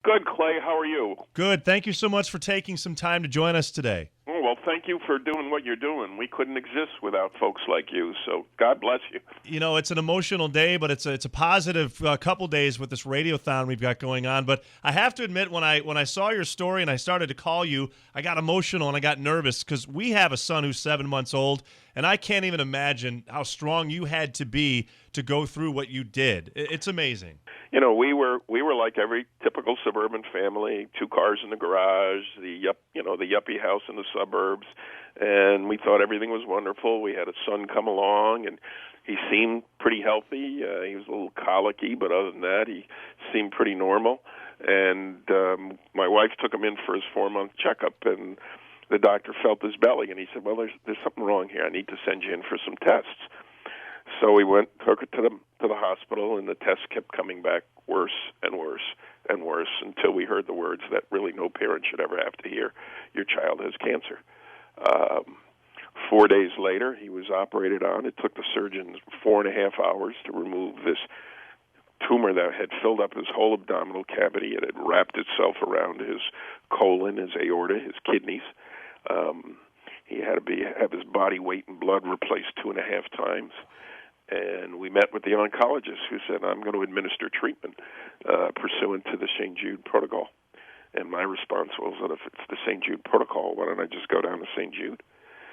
Good, Clay. How are you? Good. Thank you so much for taking some time to join us today. Oh, well, thank you for doing what you're doing. We couldn't exist without folks like you, so God bless you. You know, it's an emotional day, but it's a positive couple days with this radiothon we've got going on. But I have to admit, when I saw your story and I started to call you, I got emotional and I got nervous because we have a son who's 7 months old, and I can't even imagine how strong you had to be to go through what you did. It's amazing. You know, we were like every typical suburban family, 2 cars in the garage, the yuppie house in the suburbs, and we thought everything was wonderful. We had a son come along, and he seemed pretty healthy. He was a little colicky, but other than that, he seemed pretty normal. And my wife took him in for his 4-month checkup, and the doctor felt his belly, and he said, "Well, there's something wrong here. I need to send you in for some tests." So we took it to the hospital, and the tests kept coming back worse and worse and worse until we heard the words that really no parent should ever have to hear: your child has cancer. 4 days later, he was operated on. It took the surgeons 4.5 hours to remove this tumor that had filled up his whole abdominal cavity. It had wrapped itself around his colon, his aorta, his kidneys. He had to have his body weight and blood replaced 2.5 times. And we met with the oncologist, who said, "I'm going to administer treatment pursuant to the St. Jude protocol." And my response was that if it's the St. Jude protocol, why don't I just go down to St. Jude?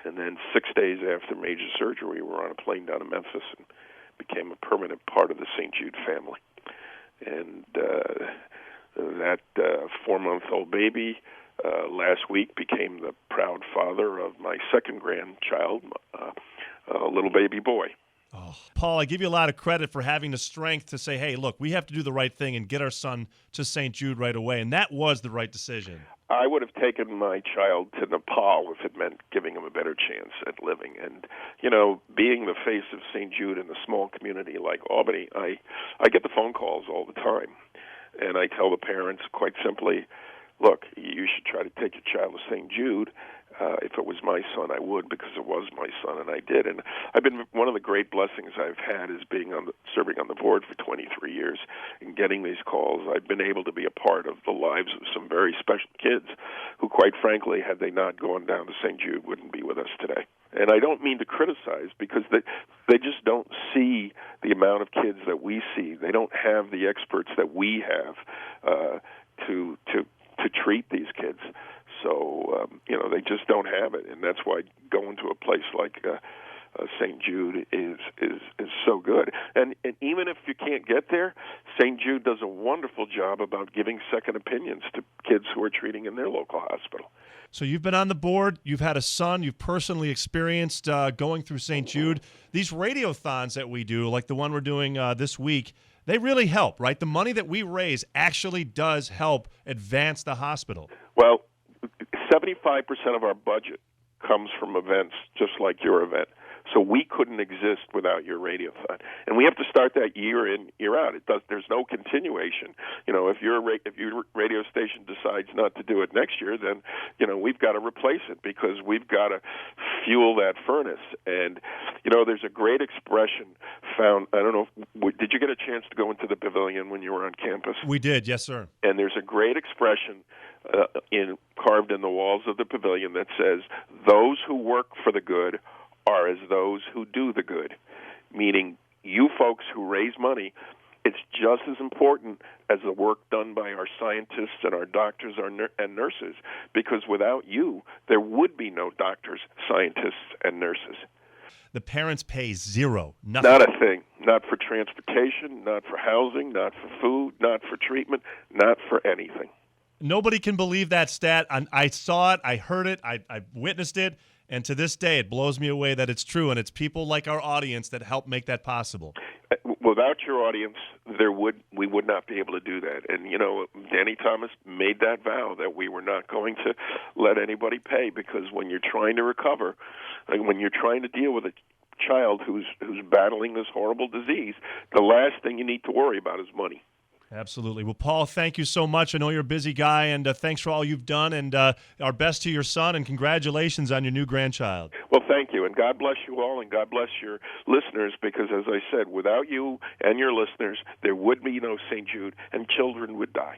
And then 6 days after major surgery, we were on a plane down to Memphis and became a permanent part of the St. Jude family. And that 4-month-old baby last week became the proud father of my second grandchild, a little baby boy. Oh, Paul, I give you a lot of credit for having the strength to say, hey, look, we have to do the right thing and get our son to St. Jude right away. And that was the right decision. I would have taken my child to Nepal if it meant giving him a better chance at living. And, you know, being the face of St. Jude in a small community like Albany, I get the phone calls all the time. And I tell the parents quite simply, look, you should try to take your child to St. Jude. If it was my son, I would, because it was my son, and I did. And I've been one of the great blessings I've had is serving on the board for 23 years and getting these calls. I've been able to be a part of the lives of some very special kids who, quite frankly, had they not gone down to St. Jude, wouldn't be with us today. And I don't mean to criticize, because they just don't see the amount of kids that we see. They don't have the experts that we have to treat these kids. So, they just don't have it, and that's why going to a place like St. Jude is so good. And even if you can't get there, St. Jude does a wonderful job about giving second opinions to kids who are treating in their local hospital. So you've been on the board, you've had a son, you've personally experienced going through St. Jude. These radiothons that we do, like the one we're doing this week, they really help, right? The money that we raise actually does help advance the hospital. Well, 75% of our budget comes from events just like your event. So we couldn't exist without your radiothon, and we have to start that year in, year out. There's no continuation. If your radio station decides not to do it next year, then we've got to replace it, because we've got to fuel that furnace. And there's a great expression found. I don't know. Did you get a chance to go into the pavilion when you were on campus? We did, yes, sir. And there's a great expression carved in the walls of the pavilion that says, "Those who work for the good are as those who do the good," meaning you folks who raise money, it's just as important as the work done by our scientists and our doctors and nurses, because without you, there would be no doctors, scientists, and nurses. The parents pay zero, nothing. Not a thing. Not for transportation, not for housing, not for food, not for treatment, not for anything. Nobody can believe that stat. I saw it, I heard it, I witnessed it. And to this day, it blows me away that it's true, and it's people like our audience that help make that possible. Without your audience, we would not be able to do that. And, Danny Thomas made that vow that we were not going to let anybody pay, because when you're trying to recover, when you're trying to deal with a child who's battling this horrible disease, the last thing you need to worry about is money. Absolutely. Well, Paul, thank you so much. I know you're a busy guy, and thanks for all you've done, and our best to your son, and congratulations on your new grandchild. Well, thank you, and God bless you all, and God bless your listeners, because, as I said, without you and your listeners, there would be no St. Jude, and children would die.